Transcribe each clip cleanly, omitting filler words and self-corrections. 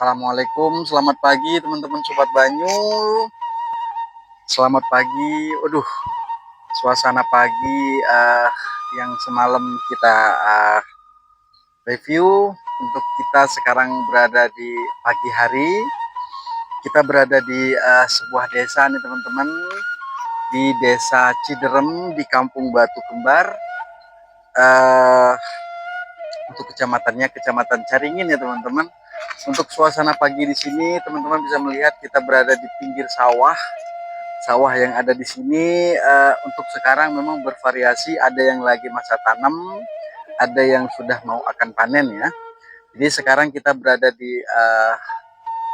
Assalamualaikum, selamat pagi teman-teman Sobat Banyu. Selamat pagi. Waduh, suasana pagi yang semalam kita review. Untuk kita sekarang berada di pagi hari. Kita berada di sebuah desa nih teman-teman, di Desa Ciderem di Kampung Batu Kembar. Untuk kecamatannya Kecamatan Caringin ya teman-teman. Untuk suasana pagi di sini teman-teman bisa melihat kita berada di pinggir sawah. Sawah yang ada di sini untuk sekarang memang bervariasi, ada yang lagi masa tanam, ada yang sudah mau akan panen ya. Jadi sekarang kita berada di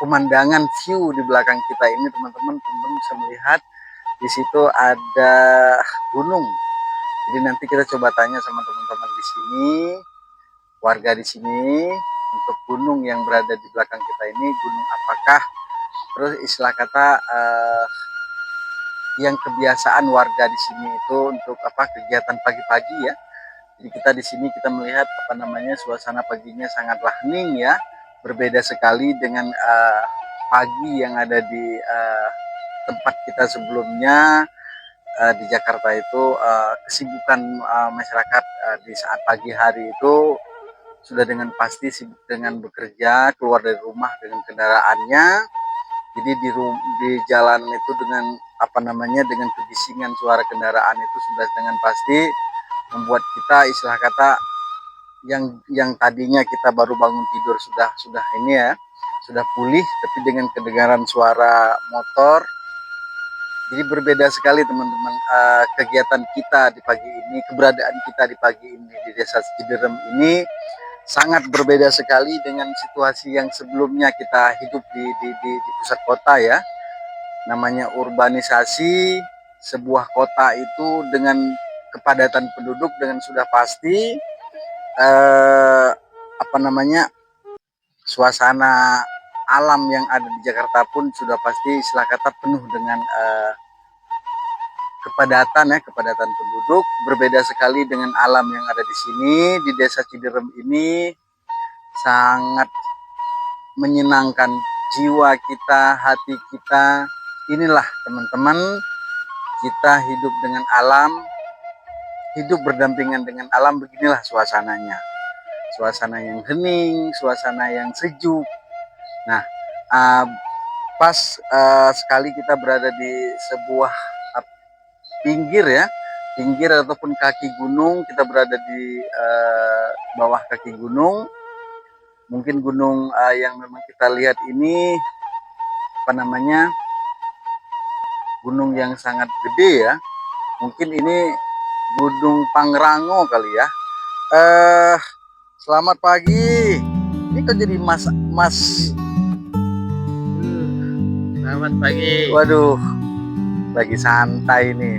pemandangan view di belakang kita ini teman-teman bisa melihat di situ ada gunung. Jadi nanti kita coba tanya sama teman-teman di sini, warga di sini, untuk gunung yang berada di belakang kita ini gunung apakah, terus istilah kata yang kebiasaan warga di sini itu untuk apa, kegiatan pagi-pagi ya. Jadi kita di sini kita melihat apa namanya, suasana paginya sangatlah hening ya, berbeda sekali dengan pagi yang ada di tempat kita sebelumnya. Di Jakarta itu kesibukan masyarakat di saat pagi hari itu sudah dengan pasti sibuk dengan bekerja, keluar dari rumah dengan kendaraannya. Jadi di jalan itu dengan apa namanya, dengan kebisingan suara kendaraan itu sudah dengan pasti membuat kita istilah kata yang tadinya kita baru bangun tidur sudah ini ya, sudah pulih, tapi dengan kedengaran suara motor. Jadi berbeda sekali teman-teman kegiatan kita di pagi ini, keberadaan kita di pagi ini di Desa Ciderem ini sangat berbeda sekali dengan situasi yang sebelumnya kita hidup di pusat kota ya. Namanya urbanisasi sebuah kota itu dengan kepadatan penduduk dengan sudah pasti apa namanya, suasana alam yang ada di Jakarta pun sudah pasti istilah kata penuh dengan kepadatan penduduk. Berbeda sekali dengan alam yang ada di sini di Desa Ciderem ini, sangat menyenangkan jiwa kita, hati kita. Inilah teman-teman, kita hidup dengan alam, hidup berdampingan dengan alam, beginilah suasananya. Suasana yang hening, suasana yang sejuk. Nah, pas sekali kita berada di sebuah pinggir ataupun kaki gunung. Kita berada di bawah kaki gunung. Mungkin gunung yang memang kita lihat ini apa namanya, gunung yang sangat gede ya. Mungkin ini Gunung Pangrango kali ya. Selamat pagi. Ini kok jadi mas. Selamat pagi. Waduh, lagi santai nih.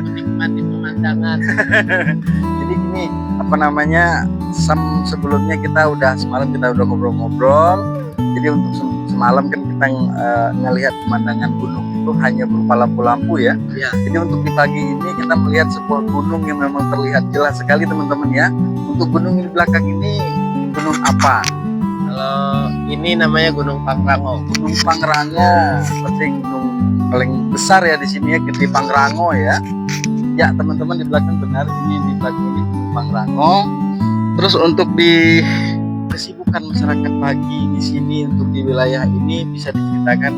Menikmati pemandangan. Jadi gini, apa namanya, sebelumnya semalam kita udah ngobrol-ngobrol. Jadi untuk semalam kan kita ngelihat pemandangan gunung itu hanya berupa lampu-lampu ya. Jadi untuk di pagi ini kita melihat sebuah gunung yang memang terlihat jelas sekali teman-teman ya. Untuk gunung di belakang ini gunung apa? Kalau ini namanya Gunung Pangrango. Gunung Pangrango, seperti gunung paling besar ya di sini ya, Gede Pangrango ya. Ya teman-teman, di belakang benar, ini di belakang ini Gunung Pangrango. Terus untuk di kesibukan masyarakat pagi di sini, untuk di wilayah ini bisa diceritakan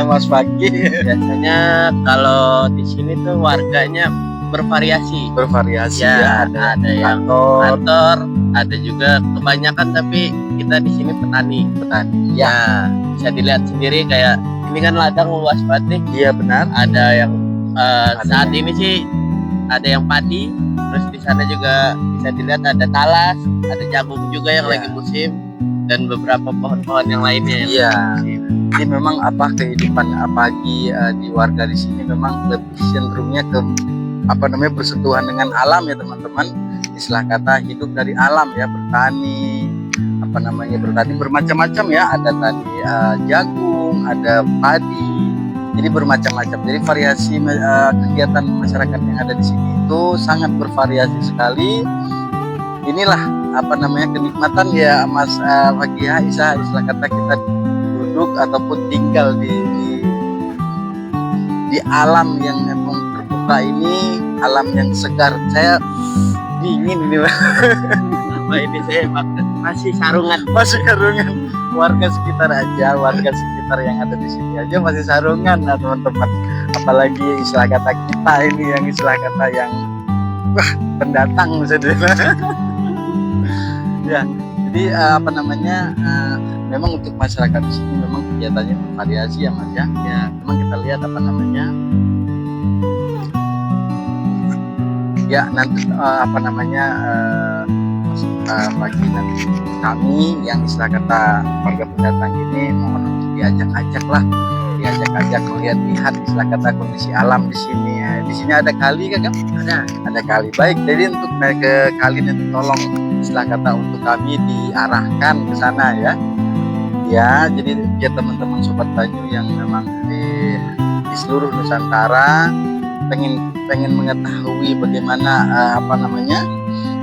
Mas Pagi. Biasanya kalau di sini tuh warganya bervariasi ya, ada yang kantor, ada juga kebanyakan, tapi kita di sini petani ya. Bisa dilihat sendiri, kayak ini kan ladang luas banget nih. Iya benar. Ada yang saat ini sih ada yang padi, terus di sana juga bisa dilihat ada talas, ada jagung juga yang lagi musim, dan beberapa pohon-pohon yang lainnya yang jadi memang kehidupan pagi di warga di sini memang lebih cenderungnya ke apa namanya, bersentuhan dengan alam ya teman-teman. Istilah kata hidup dari alam ya, bertani, apa namanya, bertani bermacam-macam ya. Ada tadi jagung, ada padi, jadi bermacam-macam. Jadi variasi kegiatan masyarakat yang ada di sini itu sangat bervariasi sekali. inilah apa namanya kenikmatan ya Mas Fakih Isa, istilah kata kita duduk ataupun tinggal di alam yang memang terbuka ini, alam yang segar. Saya dingin ini Apa ini saya masih sarungan. masih sarungan. Warga sekitar aja, warga sekitar yang ada di sini aja masih sarungan, nah teman-teman. Apalagi istilah kata kita ini yang istilah kata yang pendatang bisa dibilang. Ya, jadi apa namanya? Memang untuk masyarakat di sini memang kegiatannya bervariasi ya Mas ya. Ya, memang kita lihat apa namanya? Ya nanti apa namanya? Bagi nanti kami yang istilah kata warga pendatang ini mohon untuk diajak-ajak lah, diajak-ajak melihat-lihat istilah kata kondisi alam di sini. Di sini ada kali kan? Ada kali. Baik, jadi untuk naik ke kali nanti tolong istilah kata untuk kami diarahkan ke sana ya. Ya, jadi biar teman-teman sobat Banyu yang memang di seluruh Nusantara pengen mengetahui bagaimana apa namanya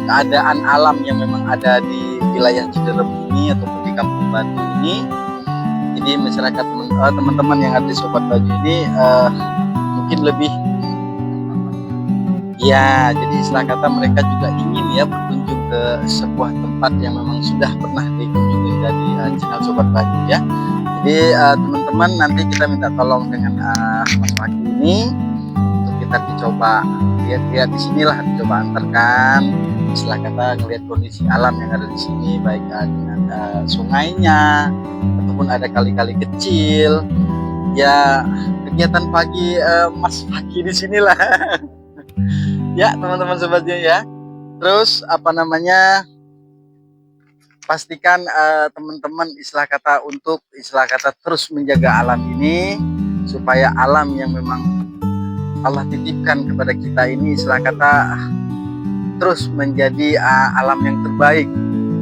keadaan alam yang memang ada di wilayah Ciderem ini ataupun di Kampung Batu ini. Jadi masyarakat teman-teman yang ada di Sobat Banyu ini mungkin lebih ya, jadi istilah kata mereka juga ingin ya berkunjung ke sebuah tempat yang memang sudah pernah dikunjungi dari channel Sobat Banyu ya. Jadi teman-teman nanti kita minta tolong dengan Mas Fakih ini untuk kita dicoba lihat-lihat di sinilah, dicoba antarkan istilah kata ngelihat kondisi alam yang ada di sini, baik dengan sungainya ataupun ada kali-kali kecil. Ya kegiatan pagi Mas Fakih di sinilah. Ya teman-teman sobatnya ya. Terus apa namanya? Pastikan teman-teman istilah kata untuk istilah kata terus menjaga alam ini supaya alam yang memang Allah titipkan kepada kita ini istilah kata terus menjadi alam yang terbaik,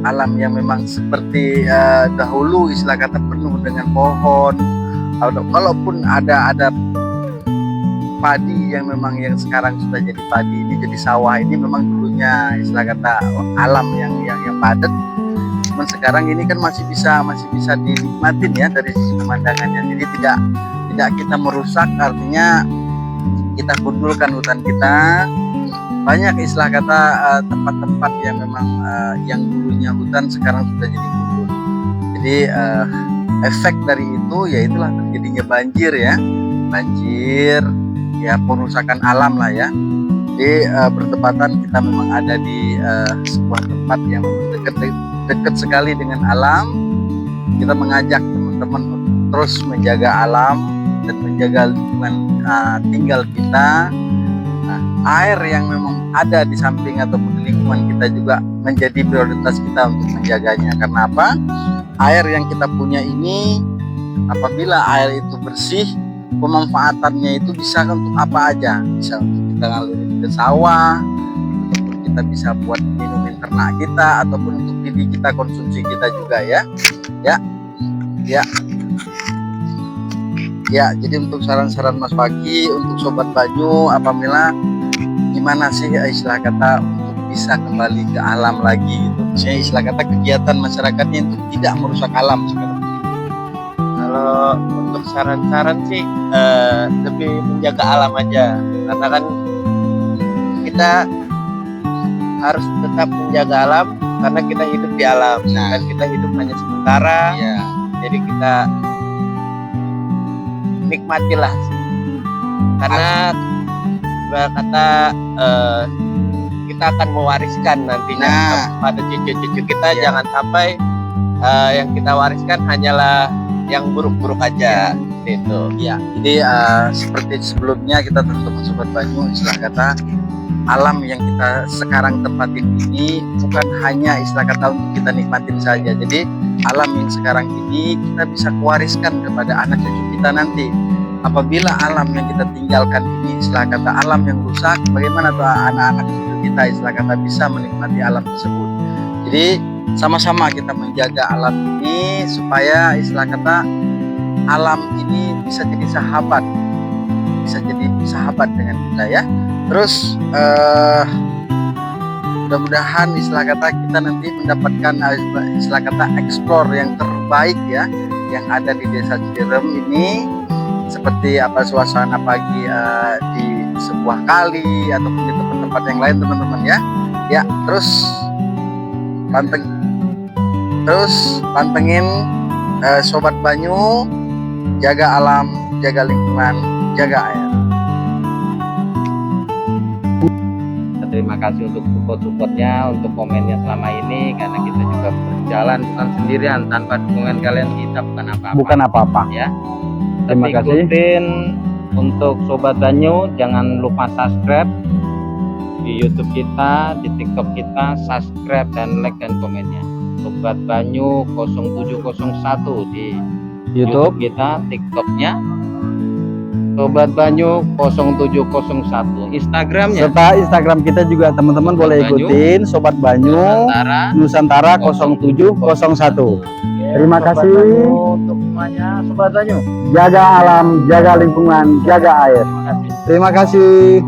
alam yang memang seperti dahulu istilah kata penuh dengan pohon. Kalaupun ada padi yang memang yang sekarang sudah jadi padi ini jadi sawah, ini memang dulunya istilah kata alam yang padat. Cuman sekarang ini kan masih bisa dinikmatin ya dari sisi pemandangannya. Jadi tidak kita merusak, artinya kita kundulkan hutan kita. Banyak istilah kata tempat-tempat yang memang yang dulunya hutan sekarang sudah jadi gundul. Jadi efek dari itu ya itulah terjadinya banjir ya, perusakan alam lah ya. Jadi bertepatan kita memang ada di sebuah tempat yang dekat sekali dengan alam. Kita mengajak teman-teman untuk terus menjaga alam dan menjaga lingkungan tinggal kita. Air yang memang ada di samping ataupun di lingkungan kita juga menjadi prioritas kita untuk menjaganya. Karena apa? Air yang kita punya ini, apabila air itu bersih, pemanfaatannya itu bisa untuk apa aja. Bisa untuk kita ngalirin ke sawah, ataupun kita bisa buat minumin ternak kita, ataupun untuk diri kita, konsumsi kita juga ya. Ya, jadi untuk saran-saran Mas Fakih untuk Sobat Banyu, apabila gimana sih istilah kata untuk bisa kembali ke alam lagi gitu. Misalnya istilah kata kegiatan masyarakatnya untuk tidak merusak alam sekarang. Kalau untuk saran-saran sih lebih menjaga alam aja, karena kan kita harus tetap menjaga alam karena kita hidup di alam. Dan kita hidup hanya sementara. Jadi kita nikmatilah, karena berkata kita akan mewariskan nantinya pada cucu-cucu kita. Jangan sampai yang kita wariskan hanyalah yang buruk-buruk aja itu ya. Jadi seperti sebelumnya kita teman-teman Sobat Banyu istilah kata alam yang kita sekarang tempatin ini bukan hanya istilah kata untuk kita nikmatin saja. Jadi alam yang sekarang ini kita bisa kewariskan kepada anak cucu kita nanti. Apabila alam yang kita tinggalkan ini istilah kata alam yang rusak, bagaimana tuh anak-anak cucu kita istilah kata bisa menikmati alam tersebut. Jadi sama-sama kita menjaga alam ini supaya istilah kata alam ini bisa jadi sahabat dengan kita ya. Terus mudah-mudahan istilah kata kita nanti mendapatkan istilah kata explore yang terbaik ya yang ada di Desa Cijerem ini, seperti apa suasana pagi di sebuah kali ataupun di tempat-tempat yang lain teman-teman ya. Ya, terus pantengin Sobat Banyu, jaga alam, jaga lingkungan, jaga air. Terima kasih untuk support-supportnya, untuk komennya selama ini, karena kita juga berjalan bukan sendirian, tanpa dukungan kalian kita bukan apa-apa. Bukan apa-apa. Ya. Terima Tapi kasih. ikutin untuk Sobat Banyu, jangan lupa subscribe di YouTube kita, di TikTok kita, subscribe dan like dan komennya. Sobat Banyu 0701 di YouTube kita, TikToknya Sobat Banyu 0701, Instagramnya Serta Instagram kita juga teman-teman boleh Banyu. ikutin Sobat Banyu Nusantara 0701. Terima kasih untuk semuanya Sobat Banyu. jaga alam, jaga lingkungan, jaga air. Terima kasih. Terima kasih.